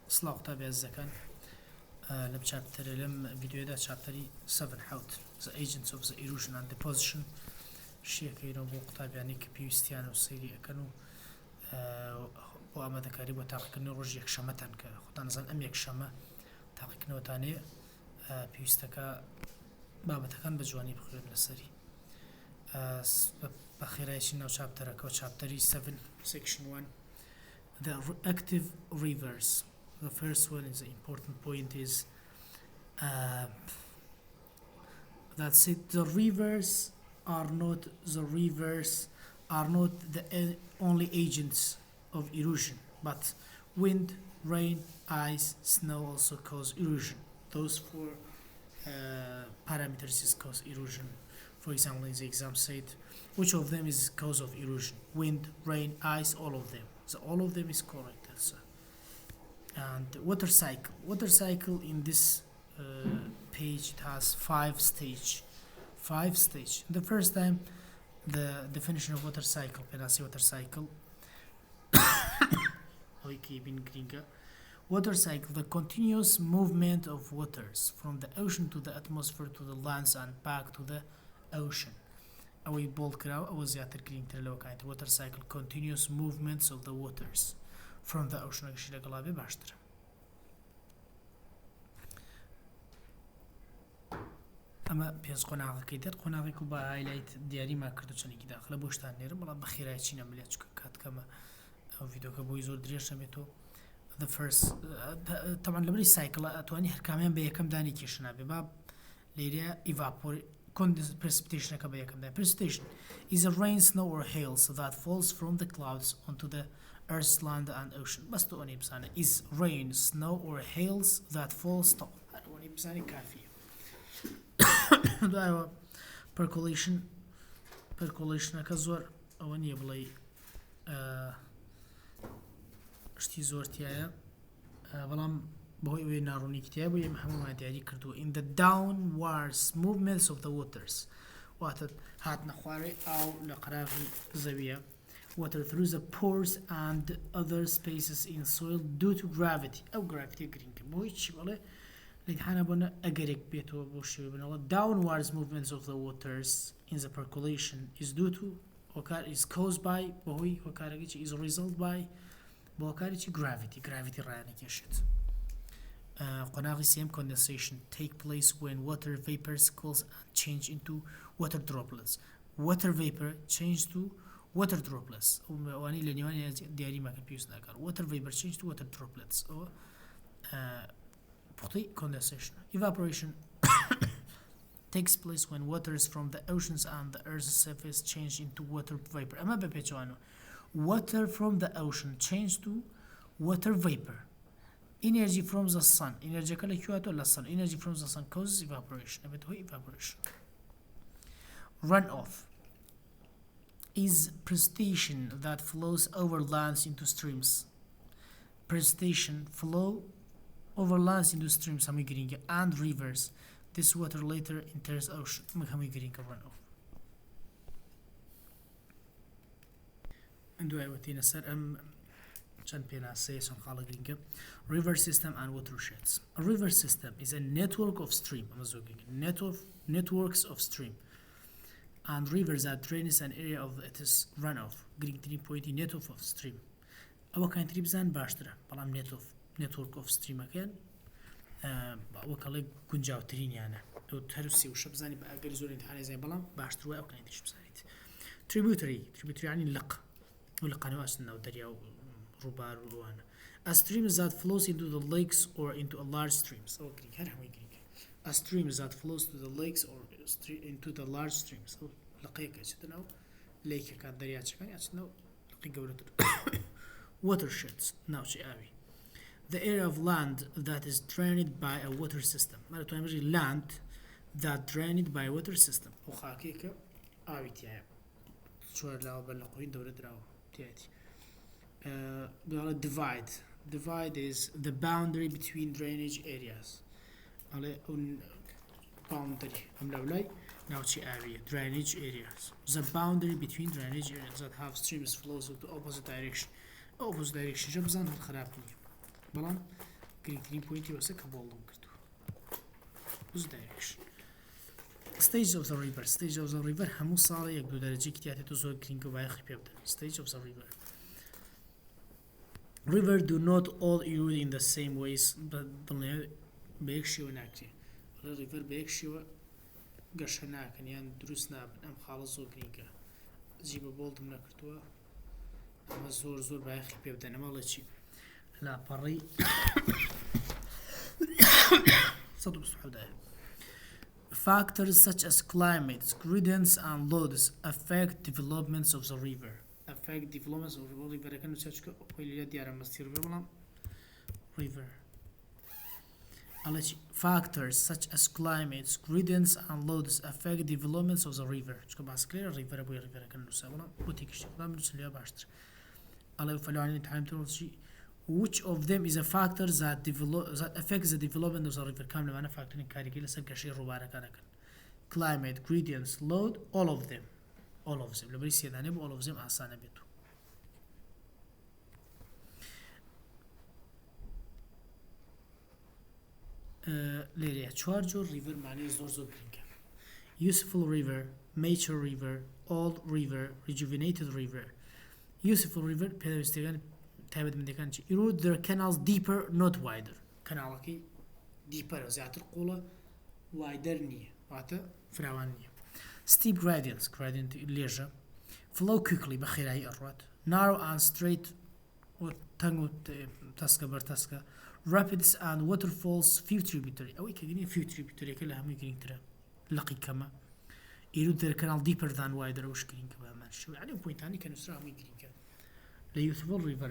سلااو تابع الزكان لم chapter لم فيديو دا chapter 7 حوت the agents of the erosion and deposition شيء كينو بو قطاب يعني كبيوستيان وسيري كانوا بو أما ذكري بو تحقيق نروج يكشمتان كخطان زن أم يكشمة تحقيق نوتاني بيوستكا بابا كان بجواني بخير للسري بخير عايشين نو chapter كو chapter 7 section 1 the active rivers. The first one is the important point is that the rivers are not the only agents of erosion, but wind, rain, ice, snow also cause erosion. Those four parameters is cause erosion. For example, in the exam said, which of them is cause of erosion? Wind, rain, ice, all of them. So all of them is correct also. And water cycle in this page it has five stage. The first time the definition of water cycle water cycle water cycle, the continuous movement of waters from the ocean to the atmosphere to the lands and back to the ocean. أو يبول كراو أو زيادة green تلو كانت water cycle, continuous movements of the waters from the ocean. أكشي لقلابي باشتر أما بيز قناعة كيدر قناعة كوبا هايلايت دياري ما كردو شني كده أخلا بوشتان نيرم والله بخير هايشين عمليات كات كما أو فيديو كبوي زور دريش رميتو the first طبعا لبري cycle أتواني هركامين بيكم داني كيشنا بباب ليريا precipitation precipitation is a rain, snow or hail that falls from the clouds onto the earth's land and ocean. بس توني بسانة is rain, snow or hails that falls طب توني بسانة كافية. دعوة percolation كزور أوني بلاي اشتي زورتيايا بلام بهوي ويناروني كتاب ويا محمد دياري كردو in the downwards movements of the waters واتت هات نخواري أو لقراغي زاوية water through the pores and other spaces in soil due to gravity أو gravity green بهوي تشي بالله لدحانا بنا أجريك بيتو بوشي بنا downwards movements of the waters in the percolation is due to is caused by بهوي وكارجي is a result by بوكارجي gravity راني كشت. قناغي same condensation take place when water vapors cools and change into water droplets. Water vapor change to water droplets. واني لنيواني دياري ما كبيوس ناكر. Water vapor change to water droplets. أو بختي condensation. Evaporation takes place when waters from the oceans and the earth's surface change into water vapor. أما ببيتوانو water from the ocean change to water vapor. Energy from the sun. Energy كلا كيواتو لا sun. Energy from the sun causes evaporation. أبد هو evaporation. Runoff is precipitation that flows over lands into streams. Precipitation flow over lands into streams and rivers. This water later enters ocean. Runoff. And do I want to say river system and watersheds. A river system is a network of networks of stream and rivers that drains an area of its runoff. Green 3 point network of stream. أو كان تريبزان باشترا بلام network of stream أكان وكله كنجاو ترين يعني لو تهرسي وشبزاني بأقل زور امتحاني زي بلام باشتروا أو كان تريش بزانيت. Tributary يعني لق ولقنوات النو دريا ربار وروان. A stream that flows into the lakes or into a large streams. Oh, Greek. A stream that flows to the lakes or into the large streams. Oh, لقيك أشتناو. lake كان دريا شكاني أشتناو. لقيك قولت. Watersheds. Now شيء the area of land that is drained by a water system. ما تقولي land that drained by a water system. وخاكيك تيا. شو لا بلقوين دولة راو تياتي. Divide is the boundary between drainage areas. Boundary. Now drainage areas. The boundary between drainage areas that have streams flows into opposite direction. جبزان الخرابني. بلان گرنگترین پوینتی واسه کە بۆڵم کردو وز direction stage of the river stage of the river هەموو ساڵە یەک دو دەرەجەی کتیاتێت و زۆر گرنگ و بایەخی پێ بدەن stage of the river river do not all erode in the same ways دڵنێ بە یەک شێوە ناکرێ river بە یەک شێوە گەشە ناکەن یان دروست نابن ئەم خاڵە زۆر گرنگە جی بە بۆڵتم نەکردووە ئەمە زۆر زۆر بایەخی پێ بدەن ئەمەڵە چی لاپەڕی 127 Factors such as climate, gradients and loads affect developments of the river. Affect developments of the river. I can search river. Factors such as climate, gradients and loads affect developments of the river. river أبوي river I can do so. بوتيك شيء. لا بنوصل ليه باشتر. الله يفعلوا time to see which of them is a factor that affects the development of the river. كامل معنا factor كاريكي لسه كشيء ربارة كان. Climate, gradients, load, all of them. All of them. لو بريس يداني all of them أحسن بيتو. ليريا charger river معناه زور زور برينكا. Useful river, mature river, old river, rejuvenated river. Useful river بيدوستيغان تابد من دكان شيء. Erode their canals deeper, not wider. كنالكي deeper زيادة قولة wider نية. واتا فراوان نية. Steep gradients, gradient ليجا. Flow quickly بخيراي أروات. Narrow and straight وتنغو تسكا برتسكا. Rapids and waterfalls few tributary. أو يكيني few tributary كلها هم يكين ترى. لقي كما. Erode their canal deeper than wider وش كرين كمان ما شو يعني point ثاني كانوا سرعة هم يكين كمان. The useful river.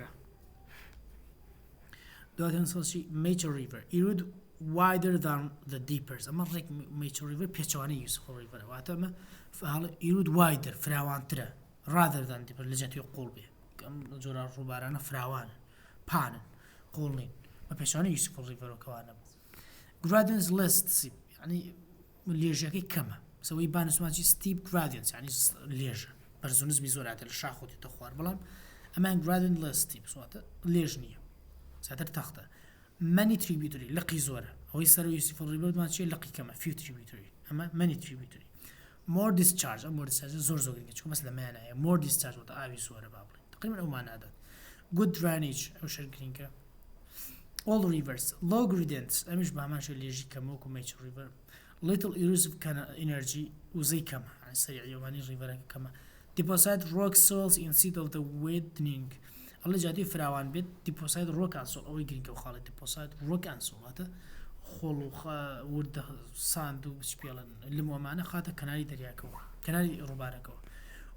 دواتي نصوصي major river. Erode wider than the deepers. أما like major river بيشواني useful river. واتما فهلا erode wider فراوان ترى rather than deeper اللي جات يقول به. كم زورا ربارنا فراوان بانن قولين ما بيشواني useful river وكوانا. Gradients list يعني ليجاكي كما سوي بان اسمها steep gradients يعني ليجا برزونز بيزور عدل الشاخوتي تخوار بلام أمان gradient list type سواتا ليجنية ساتر تخته many tributary لقي زورة هو يسرو useful river ما شيء لقي كما few tributary أما many tributary more discharge more discharge زور زور كذا شو مثلا ما أنا more discharge وتا أبي زورة بابلي تقريبا أو ما نادت good drainage أو شركين كا all rivers low gradients أمش بعمل شيء ليجي كما وكم major river little erosive energy وزي كما يعني سريع يوماني river كما deposit rock soils instead of the widening الله جادي فراوان بيت deposit rock and soil أو يجرين كوخالة deposit rock and soil هذا خلو ورد ساند وبشبيلن اللي مو معنا خاطر كناري دريا كوا كناري ربارة كوا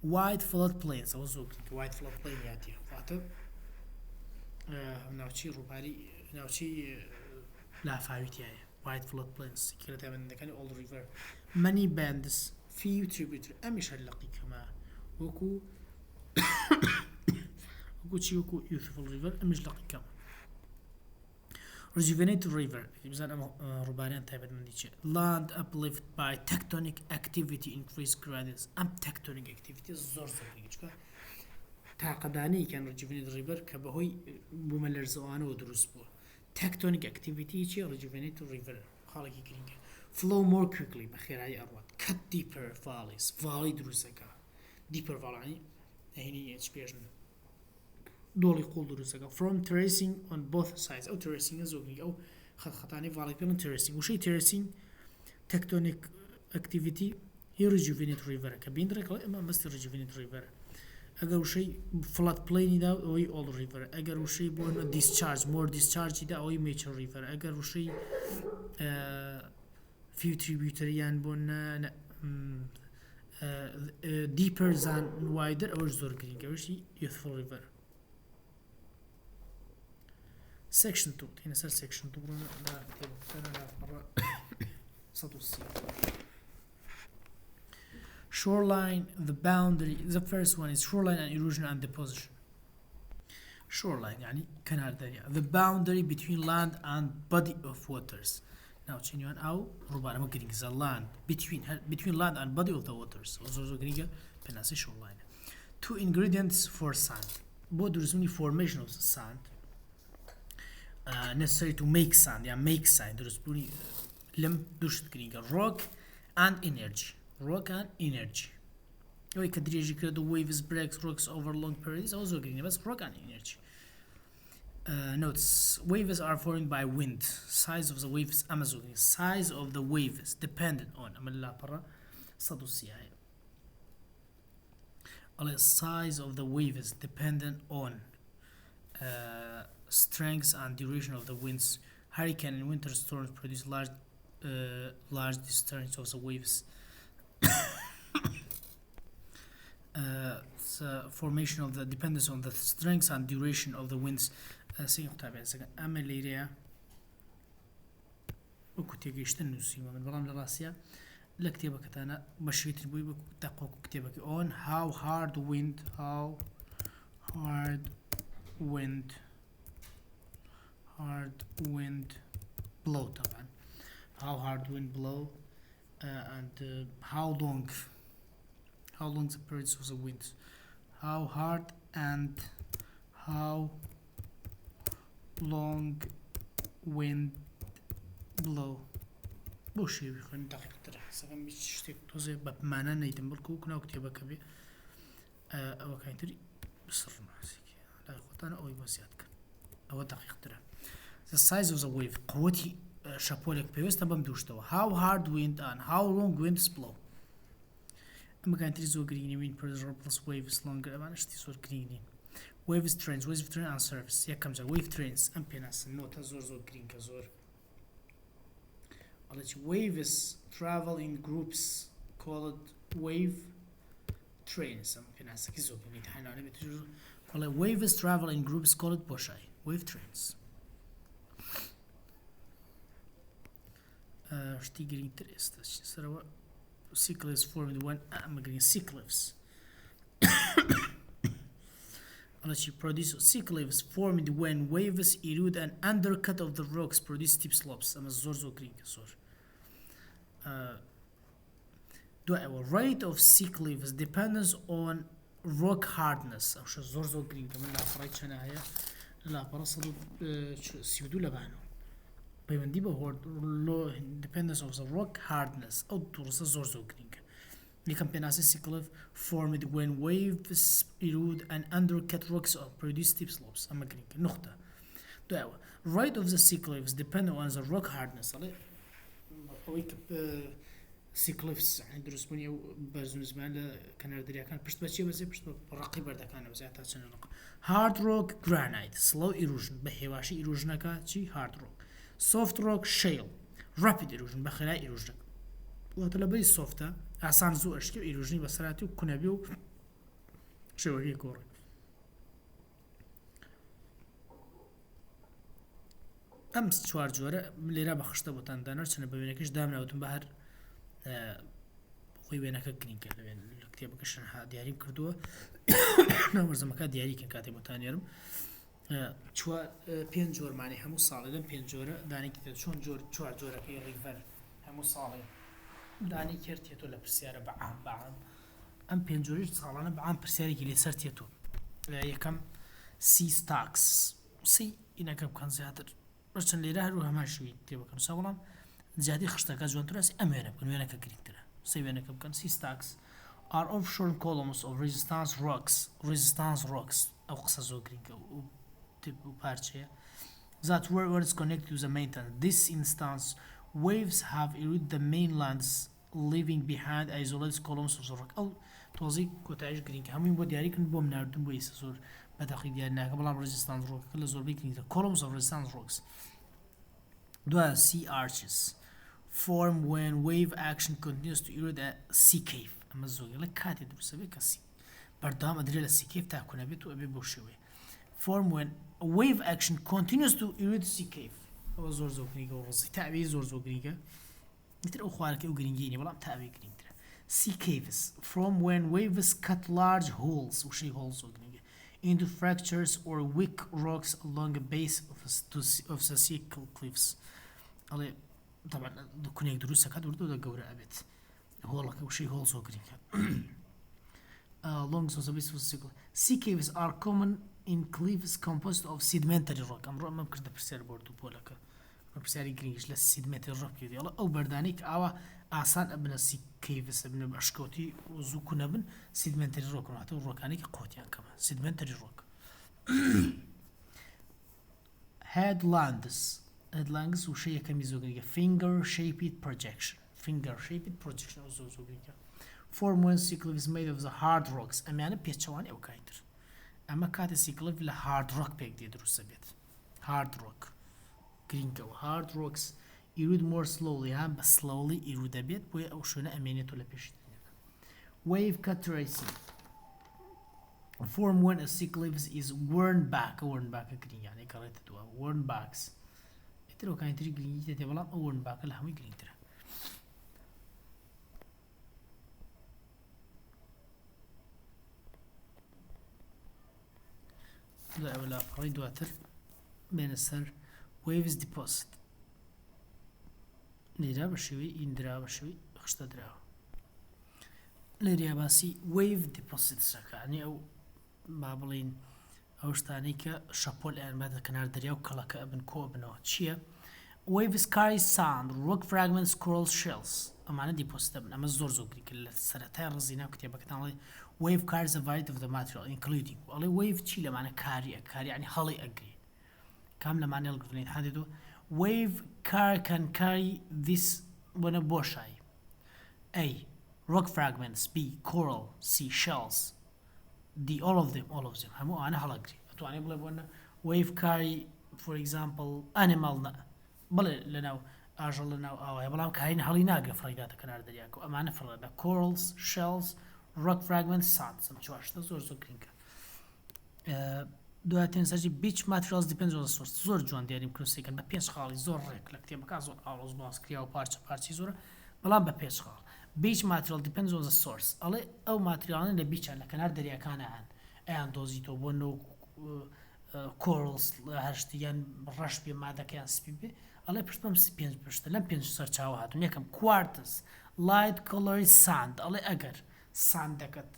wide flood plains أو زوج wide flood plain ياتي هذا نوشي رباري نوشي لا فايتي wide flood plains كلا تمن كان all river many bands few tributary أمش هاللقي كمان وكو وكو youthful river أمش لقي كمان rejuvenated river مثلا ربارين تابت من ديشة land uplift by tectonic activity increase gradients tectonic activity زور زور تعقداني كان rejuvenated river كبهوي بملر زوانه ودروس بو tectonic activity شيء rejuvenated river خالقي كرينك flow more quickly بخير أي أرواد cut deeper valleys valley دروسك deeper valley هني إيش دولي قول دروسك from terracing on both sides أو terracing زوجي أو خطاني valley بيلون terracing وشي terracing tectonic activity هي rejuvenate river كبين درك إما بس rejuvenate river أجر شيء flood plain ده أو all river أجر شيء بون discharge more discharge ده أو major river أجر شيء few tributary يعني بون deeper than wider أو زور green أو شيء youthful river section 2 هنا صار section 2 لا أنا مرة صدوسي shoreline the boundary the first one is shoreline and erosion and deposition shoreline يعني كنال دريا the boundary between land and body of waters now change one أو ربما ممكن the land between land and body of the waters وزوجو غريجا بناسي shoreline two ingredients for sand both resuming formation of sand necessary to make sound يعني make sound درست بوني لم دوشت كرينجا rock and energy أو كدريجي كده waves breaks rocks over long periods أو زو كرينجا بس rock and energy. Notes waves are formed by wind. Size of the waves Amazon. Size of the waves dependent on أملا برا صدو السياحة. The size of the waves dependent on strength and duration of the winds. Hurricane and winter storms produce large disturbance of the waves. Formation of the dependence on the strength and duration of the winds. Ameliria وكتيجيشتن نسيما من برام لراسيا لكتابك أنا بشريت البوي بتقوى كتابك on how hard wind blow طبعا how hard wind blow and how long the periods of the winds how hard and how long wind blow بوشي بيخون دقيق ترى سكن مش توزي بمعنى نيدم بركو كنا كتابك بي أو كان تري بصر معسك لا يخطأنا أو يبزيادك أو دقيق ترى the size of the wave قوتي شابولك بيوست نبم دوشتوا how hard wind and how long winds blow أما كان تري زو green wind pressure plus waves longer أما نشتي صور green waves trains and surface يا كم wave trains أم بيناس النوت زور green كزور waves travel in groups called wave trains أم بيناس كيزو بنيت حنا أنا بتجو waves travel in groups called بوشاي wave trains شتي green تريست سروا sea cliffs formed when أما green sea cliffs She produces sea cliffs formed when waves erode an undercut of the rocks produce steep slopes. أما زور green كسور. The rate of sea cliffs depends on rock hardness. أو شو زور green كمان لا فريت شنا هي لا برصلوا سيودو لبانو. بيوندي بهور لو dependence of the rock hardness أو تورس زور green. Nicampenace's sea cliff formed when waves erode and undercut rocks or produce steep slopes. أما green نقطة. دعوة. Rate of the sea cliffs depend on the rock hardness. على ويك sea cliffs يعني درسوني برزون زمان كان ردريا كان بشت بشي بس رقي بردا كان بس عتاشنا نق. Hard rock granite slow erosion بهواشي erosion كاتشي hard rock. Soft rock shale rapid erosion بخلاء erosion. وطلبي السوفتا عسان زو أشكي إيروجني بسرعتي وكنا بيو شو هي كورة أمس شوار جورة ليرا بخشتا بوتان دانر سنة ببينكش دامنا وتن بحر خوي بينك كنين كده بين الكتاب كشن ها ديارين كردوه نمر زمكا دياري كن كاتب بوتان يرم شو بين جور معني همو صالة دم بين جورة داني كده شون شوار جورة كي ريفر همو صالة داني كرتيتو لبرسيارة بعام أم بينجوريش صالنا بعام برسياري كي لسرتيتو يكم سي ستاكس سي إنا كان زيادر رشن ليراه روها ماشي تيبا كانوا ساولام زيادي خشتاكا جوان تراسي أمينا بكون وينا كاكرين ترا سي وينا كان سي ستاكس are offshore columns of resistance rocks أو قصة زوغرين كو تيبو بارشيا that were connected to the mainland. This instance waves have eroded the mainlands leaving behind isolated columns of the rock أو توزيع كوتاج green كهمين بود ياري كن بوم ناردن بويس زور بداخل ديالنا قبل resistance rock كل زور بيكين columns of resistance rocks. The sea arches form when wave action continues to erode a sea cave. أما الزوج لك كاتي درس بيك السي بردام أدري السي cave تاكونا بيتو أبي بوشوي. Form when a wave action continues to erode sea cave. أو زور زوجنيكا وفصي تعبي زور زوجنيكا مثل أخوانك أو جرينجيني والله تعبي جرينجيني. Sea caves from when waves cut large holes وشي holes زوجنيكا into fractures or weak rocks along the base of the sea cliffs. على طبعا كون يقدروا كاد وردو ده جورا أبد هو لك وشي holes زوجنيكا along the base of the sea caves are common in cliffs composed of sedimentary rock ئەمڕۆ ئەمەم کردە پرسیار بۆردوو پۆلەکە پرسیاری گرنگیش لە sedimentary rock پێ دێڵە ئەو بەردانەی کە ئاوا ئاسان ئەبنە caves ئەبنە بەشکەوتی زوو نەبن sedimentary rock واتە ڕۆکانەی کە قوتیان کەمە sedimentary rock headlands وشە یەکەمی زۆر گرنگە finger shaped projection زۆر گرنگە form when sea cliffs made of the hard rocks ئەمانە پێچەوان ئەو کایتر ئەمە کاتە sea cliff لە hard rock پێک دێ دروستە بێت hard rock گرنگەوە hard rocks erode more slowly یان بە slowly erode دەبێت بۆیە ئەو شوێنە ئەمێنێتەوە لە پێشی wave cut tracing form when a sea cliff is worn back گرنگ یعنی کەڕێتە دووە worn backs ئیتر ئەو کایتری گرنگی دێتێ بەڵام ئەو worn back لە هەمووی گرنگترە لا فڕی دواتر بێنە سەر waves deposit لێرا بە شێوەی ئیندرا بە شێوەی خشتە دراوە لێریا باسی wave deposit سەکانی ئەو با بڵین ئەو شتانەی کە شەپۆل ئەیانباتە کەنار دەریا و کەڵەکە ئەبن کۆ بنەوە چییە waves carry sand rock fragments coral shells ئەمانە deposit دەبن ئەمە زۆر گرنگە لە سەرەتای ڕزینا کتێبەکەتان wave carries a variety of the material including ئەڵێ wave چی لەمانە کاری یعنی هەڵی ئەگری کام لەمانە هەڵگرتنێت هەندێتەوە wave can carry this وەنە بۆشایی A rock fragments B coral C shells D all of them هەموو ئەوانە هەڵەگری ئەتوانێ بڵێ بۆنە wave carry for example animal بڵێ لەناو ئاژەڵ لەناو ئاوایە بەڵام کارین هەڵی ناگرێ فڕیداتە کەنار دەریاکە و ئەمانە فڕێدە corals shells rock fragments sands چواشتە زۆر گرنگە دواتێن سەرجی beach materials depends on the source زۆر جوان دیاریم کروسیکن بە پێنج خاڵی زۆر ڕێک لە کتێبەکە زۆر ئاڵۆز باسکریا و پارچی زۆرە بەڵام بە پێنج خاڵ beach material depends on the source ئەڵێ ئەو ماتریالان لە بیچان لە کەنار دەریاکانە ئەیان دۆزیتەوە بۆ نۆ corals هەشتیان ڕەش بێ مادەکەیان سپی بێ ئەڵێ پشت بەم پێنج پشتە لەم پێنج سەرچاوە هاتوون یەکەم quartz light colored sand ئەڵێ ئەگەر ساندەکەت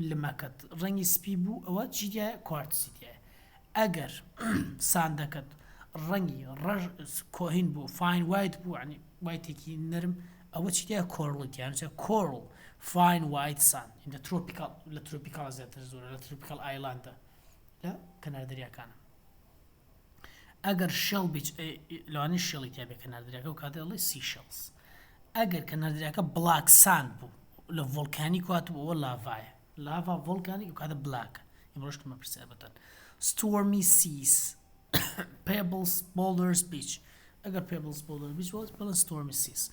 لمەکەت ڕەنگی سپی بوو ئەوە چیتیایە کوارتزی تایە ئەگەر ساندەکەت ڕەنگی ڕەش کۆهین بوو فاین وایت بوو عنی وایتێکی نەرم ئەوە چیتیایە کۆڕڵیتیان کۆڕڵ فاین وایت ساند لە ترۆپیکال زیاتر زۆرە لە ترۆپیکال ئایلاندە لە کەنار دەریاکانە ئەگەر شەڵ بیچ لەوانەیە شێڵی تیا بێ کەنار دەریاکە و کاتێ دەڵێ سی شەڵز ئەگەر کەنار دەریاکە بڵاک ساند بوو لە ڤۆلکانی کاتبوو ئەوە لاڤایە لاڤا ڤۆلکانی و کاتە بلاکە ئێمڕۆشتمە پرسیار بەتەن stormy seas pebbles boulders beach ئەگەر pebbles boulders beach بڵێن stormy seas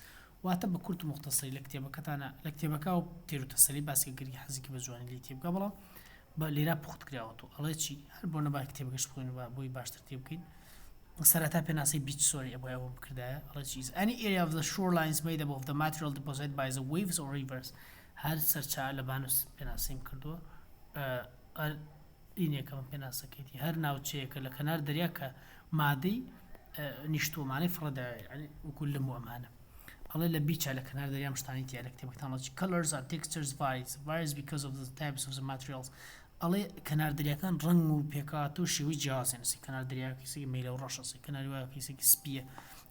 واتە بە کورت و مختصری لە کتێبەکەتانە لە کتێبەکە و تێر و تەسەلی باسی گرنگی حەزیکی بە جوانی لی تێبکە بەڵام بە لێرا پوخت کراوەتەوە ئەڵێ چی هەر بۆ نەبا کتێبەکەش بخوێن بۆی باشتر تێ بکەین سەرەتا پێناسەی بیچ سۆری ئەبووە ئەوە بکردایە ئەڵێ چیز any area of the shorelines made up of the material deposited by the waves or rivers هەر سەرچا لە بانوس پێناسەیم کردووە ئینێکەم پێناسەکەیتی هەر ناوچەیەکە لە کەنار دەریا کە مادەی نیشتومانەی فڕەدایە وەکو لەم ئەمانە ئەڵێ لە بیچە لە کەنار دەریام شتانی تیا لە کتێبەکەتانڵی colors and textures varies because of the types of the materials ئەڵێ کەنار دەریاکان ڕنگ و پێکات و شێوەی جیازێنسی کەنار دەریاکەیسێکی میلە و ڕەشەسی کەناری وایەکەیسێکی سپیە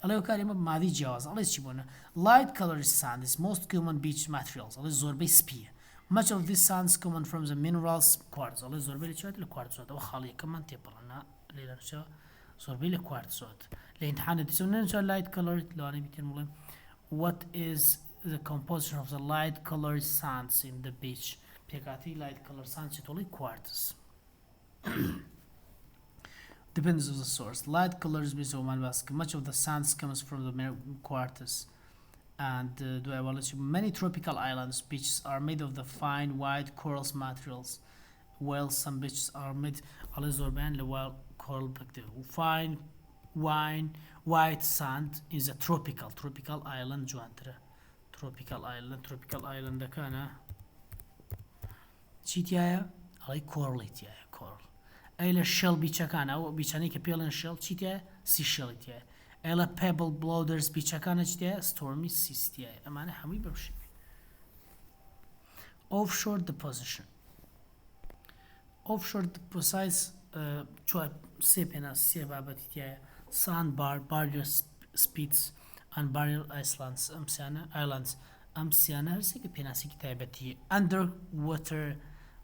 ئەڵێ و کارێمە مادی جیاز ئەڵێ چی بۆنە light colored sand is most common beach materials ئەڵێ زۆربەی سپیە much of this sand is common from the minerals quartz ئەڵێ زۆربەی لە چێت لە کوارتزۆت ئەوە خاڵیەکەمان تێپەڕەنا لێرەچە زۆربەی لە کوارتزۆت لە ئیمتحانە دیسەونەنچە light colored لەوانەی بیتێن بڵێن what is the composition of the light colored sands in the beach پێکاتی light colored sands چێتۆڵی quartz depends on the source light colors بێزەوەمان باسکە much of the sands comes from the quartz and many tropical islands beaches are made of the fine white corals materials while some beaches are made على زوربان لو coral fine white sand is a tropical island جوانتره tropical island كان چیتیایە ئەڵی کۆڕڵیتیایە کۆڕڵ ئەی لە شەڵ بیچەکان ئەو بیچانەی کە پێڵێن شەڵ چیتیایە سی شەڵیتیایە ئەی لە پێبل بلودرز بیچەکانە چیتیایە ستۆرمی سیستیایە ئەمانە هەمووی بەوشی offshore deposition offshore deposits چوار سێ پێناسی سێ بابەتی تایە sandbar barrier spits and barrier islands ئەم سیانە هەرسێکە پێناسێکی تایبەتی underwater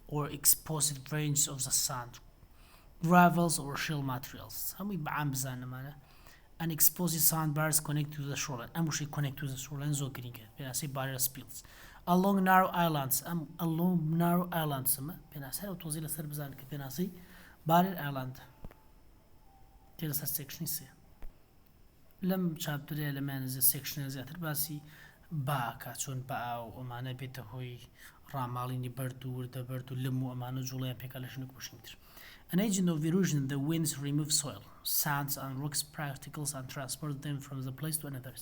or exposed ranges of the sand gravels or shell materials هەمووی بەعام بزانەمانە and exposed sandbars connect to the shoreline ئەم وشەی connect to the shoreline زۆر گرینگە پێناسی barrier spits along narrow islands along narrow islands پێناسی هەر تۆزی لەسەر بزانن کە پێناسی barrier island لەسەر سێکشنی سێ لەم چاپترێ لەمانزە سێکشنە زیاتر باسی باکە چۆن بە ئاو ئەمانە بێتە هۆی ڕاماڵینی بەرد و وردە بەرد و لم و ئەمانە جوڵیان پێکا لە شنو کوشتر An agent of erosion, the winds remove soil, sands and rocks particles and transport them from the place to another.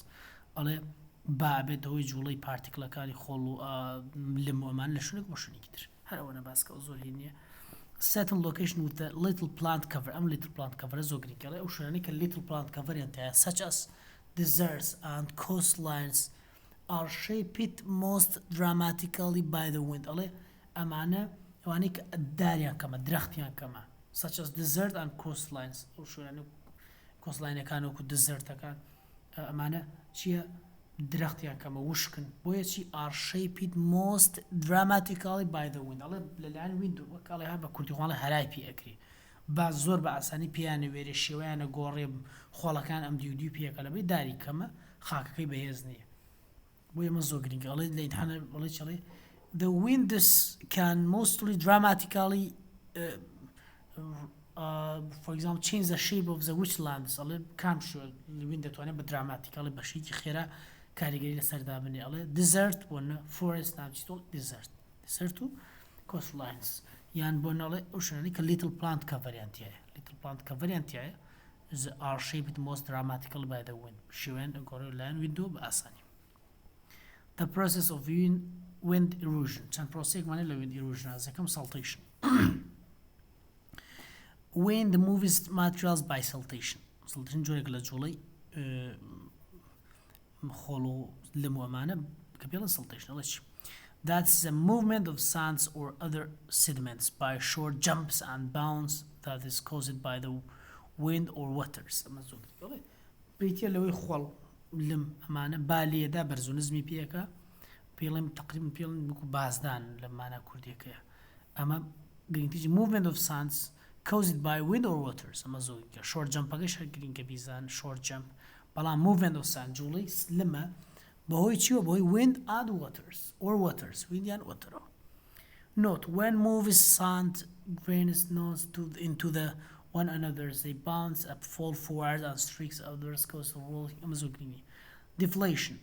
ئەڵێ با بێتە هۆی جوڵەی پارتیکلەکانی خۆڵ و لم و ئەمان لە شوێنێک بۆ شوێنێکی تر هەر ئەوەنە باسکە زۆر هی نییە certain location with a little plant cover little plant cover زۆر گرنگە ئەو شوێنانی کە little plant cover یانتایە such as deserts and coastlines are shaped most dramatically by the wind ئەڵێ ئەمانە ئەوانەی کە داریان کەمە درەختیان کەمە such as desert and coastlines ئەو شوێنانی coastlineەکان وەکو desertەکان ئەمانە چییە درەختیان کەمە وشکن بۆیە چی are shaped most dramatically by the wind ئەڵێ لەلایەن wind وەکڵێ هەر بە کوردیخواڵە هەرای پێ ئەکری با زۆر بە ئاسانی پیانە وێرە شێوەیانە گۆڕێ خۆڵەکان ئەم دیودی پێەکە لەبێ داری کەمە خاکەکەی بەهێز نییە بۆ ئێمە زۆر گرنگە ئەڵێ لە ئینتحانە بڵێ چڵێ the winds can mostly dramatically for example change the shape of the wetlands ئەڵێ کام wind دەتوانێت بە دراماتیکاڵی بەشێکی خێرا کاریگەری لەسەردا بنێ ئەڵێ desert بۆنە forest ناوچیتۆڵ desert و coastlines یان بۆ نەڵێ ئەو شوێنانی کە little plant coverیان تایە are shaped most dramatically by the wind شوێن گۆڕێ لایەن ویندۆ بە ئاسانی the process of wind erosion چەند پرۆسێکمانێت لە wind erosion یەکەم saltation wind moves materials by saltation جۆرێک لە جوڵەی خۆڵ و لم و ئەمانە کە پێڵە saltation ئەڵێ چی That's the movement of sands or other sediments by short jumps and bounds that is caused by the wind or waters. ئەمە زۆر بریتە لەوەی خۆڵ لم ئەمانە با لێدا بەرز و نزمی پێەکە پێڵێم تقریبا پێڵێن وەکو بازدان لە مانە کوردیەکەیە ئەمە گرنگتیجی movement of sands caused by wind or waters ئەمە زۆر short jumpەکەش هەر گرنگە بیزان short jump بەڵام movement of sand جوڵەی لمە بەهۆی چیوە بەهۆی wind and waters wind and water note when moves sand grains into the one another they bounce up fall forward and streaks others coastal rolling ئەمە زۆر گرنگی deflation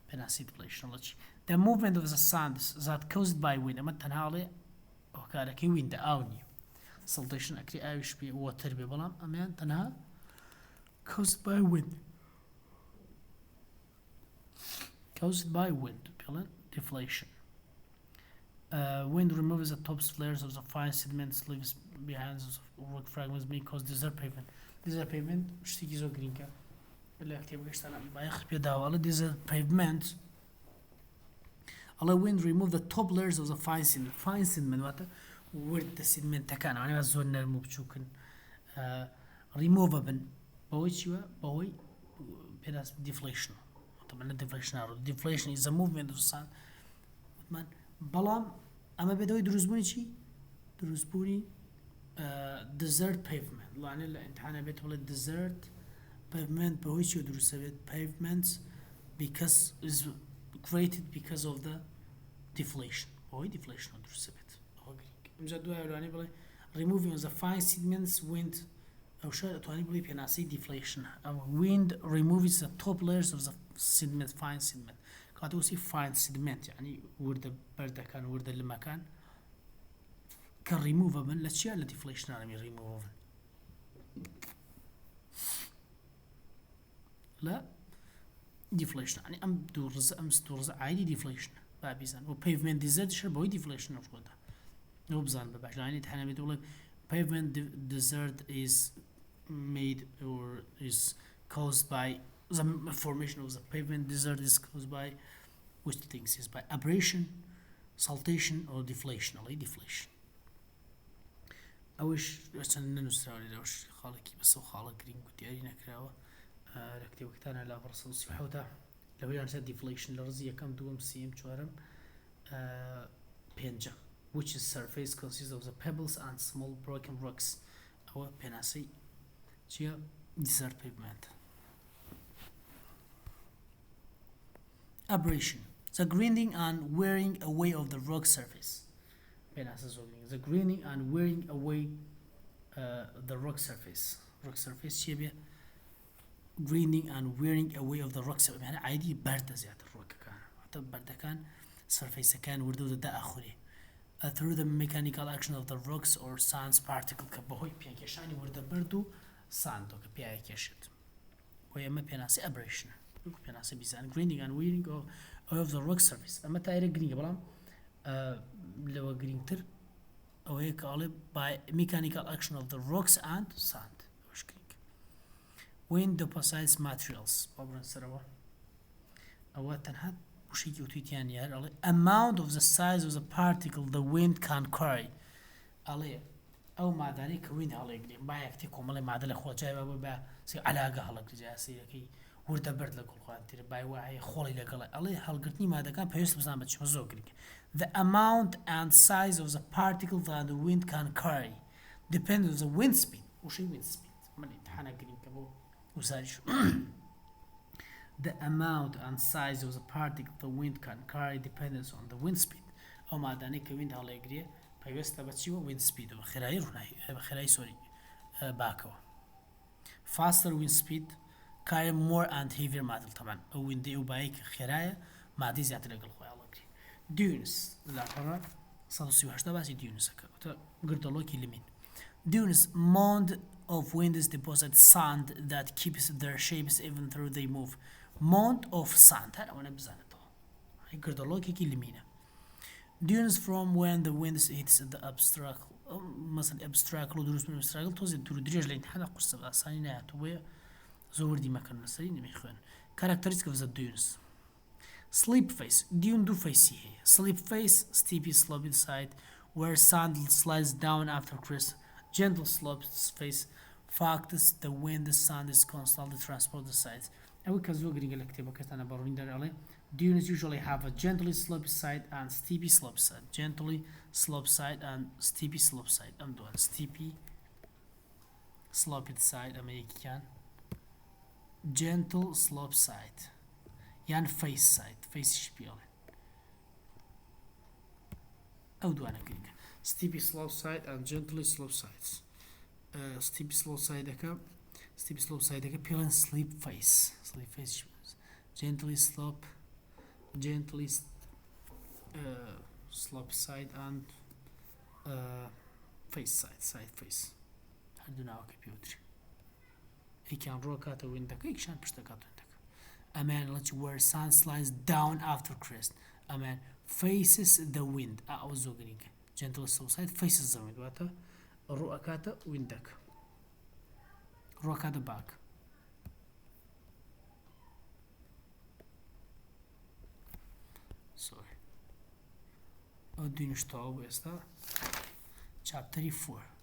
پێناسی deflation the movement of the sands that caused by wind ئەمە تەنهاڵێ هۆکارەکەی ویندە ئاو نیە saltation ئەکری ئاویش پێ water بێ بەڵام ئەمیان تەنها caused by wind deflation wind removes the top layers of the fine sediments leaves behind rock fragments may cause desert pavement شتێکی زۆر گرینگە لە کتێبگەشتانە بایەخ پێداوەڵە desert pavement ئەڵێ wind remove the top layers of the fine sediment واتە ورد سیدمنتەکان ئەوانەوە زۆر نەرم و بچووکن remove بن بەهۆی چیوە بەهۆی پێداس deflation deflation is a movement of sand بەڵام ئەمە بێتەوەی دروستبوونی چی دروستبوونی desert pavement لەوانێت لە ئیمتحانە بێت بڵێت desert pavement بەهۆی چی دروستە بێت pavement because is created because of the deflation بەهۆی deflation دروستە بێت اینجا دوای ئەوانەی بڵێ removing the fine sediments wind ئەو شار ئەتوانی بڵێ پێناسی deflation wind removes the top layers of the sediment fine sediment کاتەوەسی fine sediment یعنی وردە بەردەکان وردە لمەکان کە remove بن لە چیە لە deflation ئەمی remove بن لە deflation يعني أم دورز عادي deflation بابيزان و pavement desert شر بوي deflation نفقده نو بزان بباش يعني تحنا بتقول pavement desert is made or is caused by the formation of the pavement desert is caused by which things is by abrasion saltation or deflation or deflation اوش عشان ننسراو لوش خالك بس خالك جرين كنت ارينا كراوه لكتي وقتنا لا فرصوصي وحوتا لو يعني ديفليشن لرزيه كم دوم سيم چوارم بينجا which is surface consists of the pebbles and small broken rocks او بيناسي چيا desert pavement. Abrasion, the grinding and wearing away of the rock surface. The grinding and wearing away the rock surface. Rock surface شيء grinding and wearing away of the rock surface يعني عادي برد زيادة الروك كان حتى برد كان surface كان وردو ده آخره through the mechanical action of the rocks or sands particle كبهوي بيانكشاني ورده بردو ساندو كبيانكشت ويما بيناسي abrasion بيناسي بيزان grinding and wearing of the rock surface أما تاير grinding بلام لو grindter أو هيك قالب by mechanical action of the rocks and sand وش grinding when deposits materials بابرن سروا أو تنحت وش يجي وتويتيان يار amount of the size of the particle the wind can carry عليه أو معدني كوين عليه قليل ما يكتيكم عليه معدن الأخوة جاي بابا سي علاقة هلك جاي سيركي ورده برد لكل خوان ترى باي واعي خولي لقلا عليه هالقرتني ما كان بيوست بزام بتش مزوجرك the amount and size of the particle that the wind can carry depends on the wind speed وش wind speed من امتحان قريب كبو وسارش the amount and size of the particle the wind can carry depends on the wind speed أو ما داني كوين على قريه بيوست بتشي wind speed وخيراي روناي خيراي سوري باكوا faster wind speed carry more and heavier metal طبعا او ويندي وبايك خيرايا ما دي زيادة لقل خويا الله كري ديونس لا فرا صلصي وحشتا باسي ديونس هكا قرد الله كي لمين ديونس mound of winds deposit sand that keeps their shapes even through they move mound of sand هذا وانا بزانته هاي قرد الله كي لمينه dunes from when the wind hits the abstract مثلا abstract لو دروس من abstract توزي درو دريج لين حنا قصة بأساني نهاية ويا زور دي مكان مسرين ميخوان characteristic of the dunes sleep face dune do face هي sleep face steepy sloped side where sand slides down after crest gentle sloped face facts the wind the sand is constantly transport the sides أو كزوجرين قال كتبه كتانا بارين دار عليه dunes usually have a gently sloped side and steepy sloped side gently sloped side and steepy sloped side I'm doing steepy sloped side أما يكيان gentle slope side يعني face side face شبيله أو دوانا كريكا steepy slope side and gently slope sides steepy slope side هكا steepy slope side هكا بيلن sleep face gently slope side and face side face هردونا وكا بيوتري he can rock out a window he can push the cut window a man where sun slides down after crest a man faces the wind أو زوجرينج gentle side faces the wind وهذا rock out a window rock out the back sorry أدينش طاو بستا chapter 4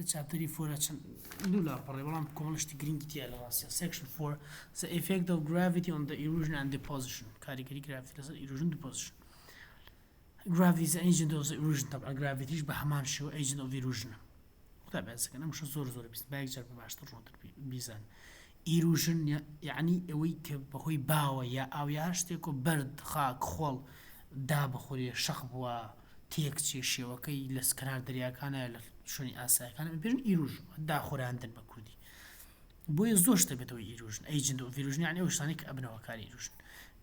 chapter 4 عشان دولا بري والله كملش تقرين كتير على راسي section 4 the effect of gravity on the erosion and deposition كاريكري gravity لازم erosion deposition gravity is an agent of the erosion طبعا gravity إيش بحمان شو agent of erosion وطبعا إذا كنا مش زور بس بايجر بباشر روتر بيزان erosion يعني ويك بخوي باوا يا أو ياشتكو برد خاك خول داب خوري شخب و تيكسي شيء وكي لسكنار دريا كان شوني آسا كان بيرن إيروج دا خوراندن بكودي بوي زوج تبدو إيروج agent of erosion يعني وش ثانيك أبناء وكار إيروج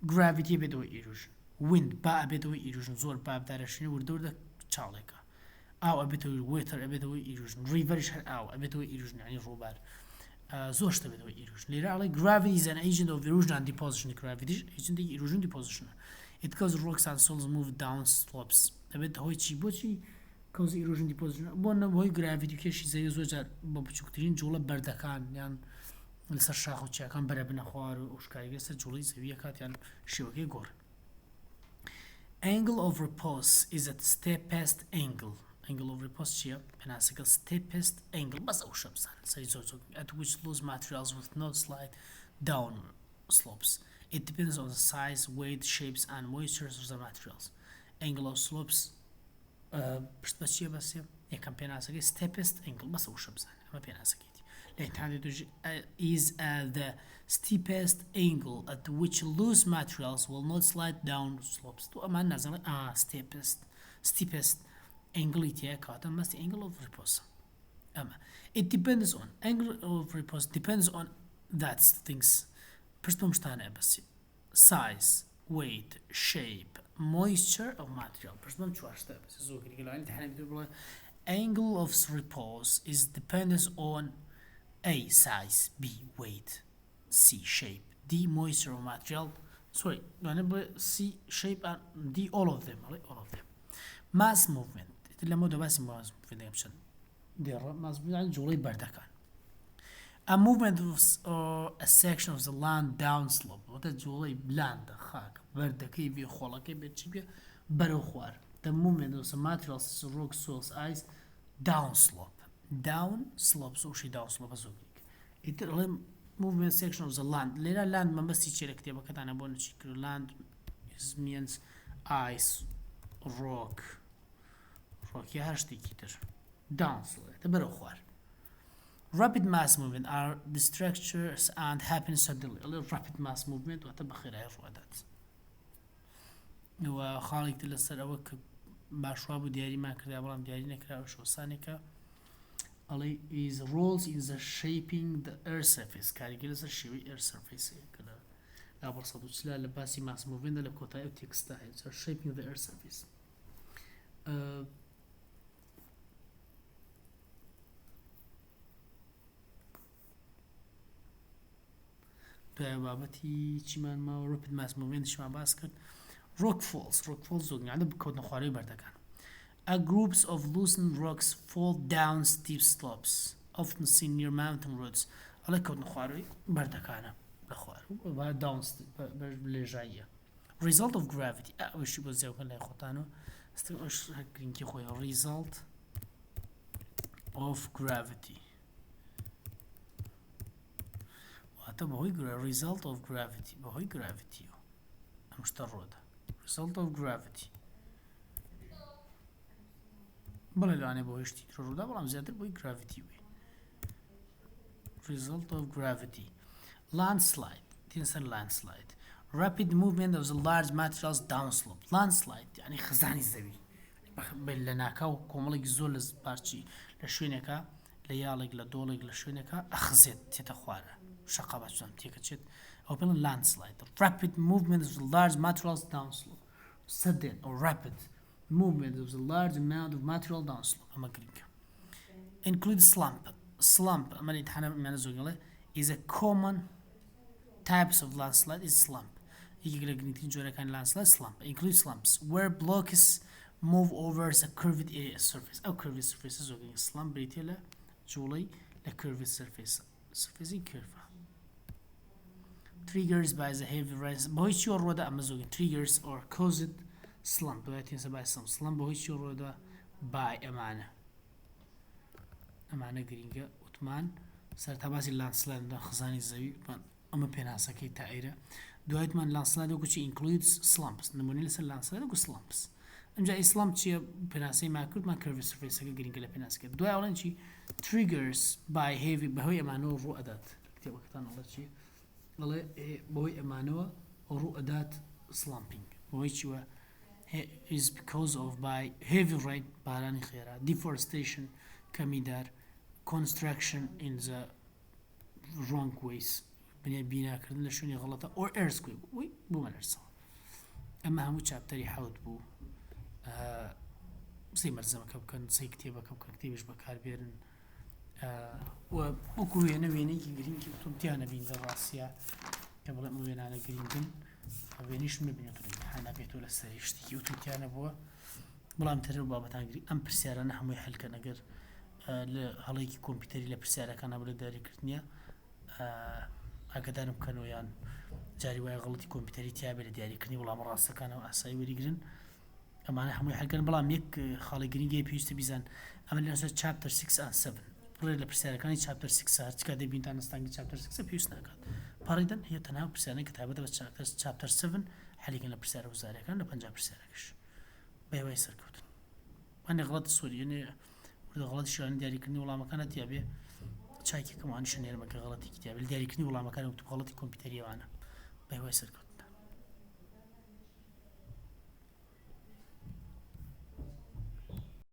gravity بدو إيروج wind با بدو إيروج زور با بدارشني وردور ده تشالكا أو بدو water بدو إيروج river شهر أو بدو إيروج يعني روبار زوج تبدو إيروج ليرا على gravity is an agent of erosion and deposition gravity agent of erosion deposition it causes rocks and soils move down slopes تبد هاي چی بوچی cause erosion deposition بون هاي gravity كشي زي زوجار بابچوكترين جولا بردكان يعني لسر شاخو چی كان برابنا خوار وشكاري لسر جولي زوية كات يعني شوكي غور angle of repose is at steepest angle angle of repose چییە پێناسەکە steepest angle بەس ئەو شە بزانن سەری زۆر at which loose materials with no slide down slopes. It depends on the size, weight, shapes and moistures of the materials. Angle of slopes پشت بە چییە بەسێ یەکەم پێناسەکەی steepest angle بەس ئەو شە بزانن ئەمە پێناسەکەیتی لە ئیمتحانی توش is the steepest angle at which loose materials will not slide down slopes. تو ئەمان نازانێت steepest angle تیە کاتە مەستی angle of repose ئەمە it depends on angle of repose depends on that things پشت بەم شتانە بەسی size, weight, shape, moisture of material پشت بەم چوار شتە بەسی زۆر گرنگە لە ئیمتحانی تو بڵێ angle of repose is depends on A size, B weight, C shape, D moisture of material. Sorry, C shape and D all of them. Mass movement. لما دو بس mass movement يمشن. mass movement يعني جولي بردكان. A movement or a section of the land downslope. وده جولي land خاك بردكي بي خلاكي بتشبيه بروخوار. The movement of the materials, rock, soils, ice downslope. Downslope so شي downslope زوجيك. It movement section of the land. ليلا land ما بس يشيل كتير بكت أنا بقول شكل land means ice, rock يا هاشتي كتير. Downslope تبرو خوار. Rapid mass movement are the structures and happen suddenly. Rapid mass movement وتبخير هاي الروادات. وخالق تلسر أوك باشواب دياري ما كذا أبرام دياري نكرا وشو سانيكا. Ali is roles in the shaping the air surface. كاريجلس الشيء air surface كذا. لا برصدو تلا لباسي mass movement ده لكوتاي وتكستايل. So shaping the air surface. ده بابتي كمان ما rapid mass movement شو ما باسكت. Rock falls زوجنا عندنا بكون خواري بردكان. Groups of loosened rocks fall down steep slopes, often seen near mountain roads. على كون خواري بردكانة لخوار. down بالجاية. Result of gravity. وش بزيو كله خطانو. استوش هكين كي خوي. Result of gravity. وهذا بهوي result of gravity. بهوي gravity. مشترودة. Result of gravity. بله لانه بهشتی رو ده بالام زیادتر بوی gravity وی. Result of gravity. Landslide. تنسى landslide. Rapid movement of the large materials downslope. Landslide يعني خزاني الزبي. بلناكا وكملك زول بارشي لشوينكا ليالك لدولك لشوينكا أخزت تتخوارة. شقابة شلون تيكتشت. أو بلن landslide. Rapid movement of the large materials downslope. Sudden or rapid movement of the large amount of material downslope. أما قرينك. Include slump. Slump أما اللي تحنا من الزوجة is a common types of landslide is slump. يجي قرينك جورا كان landslide slump. Include slumps where blocks move over the curved area surface. أو curved surface زوجة slump بريتيلا جولي ل curved surface. Surface curve. Triggers by the heavy rains. بهيش يور وده أما زوجة triggers or caused slump. دلوقتي نسبة اسم slump بهيش يور وده by أمانة قرينجا وثمان صارت هباسي landslide ده خزاني الزبي أما بيناسا كي تأيرة دلوقتي من landslide وكشي includes slumps. نموني لسه landslide وكو slumps. أم جاي slump شيء بيناسي ما كرد ما curved surface كي قرينجا لبيناس كده. دلوقتي أولاً شيء triggers by heavy بهوي أمانة رو أداة. كتير وقتان الله شيء الله بهوي أمانة رو أداة slumping. بهوي شيء is because of by heavy rain باران خيرا deforestation كميدار construction in the wrong ways بنا كردن لشوني غلطة or earthquake وي بو مالرسا أما همو chapter يحاول بو زي مرزمة كبكن زي كتيبة كبكن كتيبش بكار بيرن وبكوية نبيني كي قرين كي بتمتيانا بين الراسية قبل موينا على قرين كن بينيش من بينو تري حنا بيتو لسريشتي وتمتيانا بوا بلام ترى بابتان قرين أم برسيارة نحمو يحل كنقر لهلاقي كمبيوتري لبرسيارة كان أبدا داري كرتنيا أقدرهم كانوا يعني جاري ويا غلطي كمبيوتري تيابي لداري كرني ولا مرة كانوا أساي وريجرن ئەمانە هەمووی هەرگەن بەڵام یەک خاڵی گرنگی پێویستە بیزان ئەمە لەسەر چاپتر 6 and 7 بڕێ لە پرسیارەکانی چاپتر 6 هەرچکە دەبین تا نستانگی چاپتر 6 پێویست ناکات پاڕیدەن هەیە تەنها پرسیارەکانی کە تایبەتە بە چاپتر 7 حەلیگەن لە پرسیارە وزاریەکان لە 50 پرسیارەکەش بە هێوای سەرکەوتن ئەنێ غڵەت سووری یعنی وردە غڵەتی شوێن دیاریکردنی وڵامەکانە تیابێ چاکێکەکەمانی شنێرمەکە غڵەتی کتابی دیاریکردنی وڵامەکان و غڵەتی کۆمپیوتەریەوانە بە هێوای سەرکەوت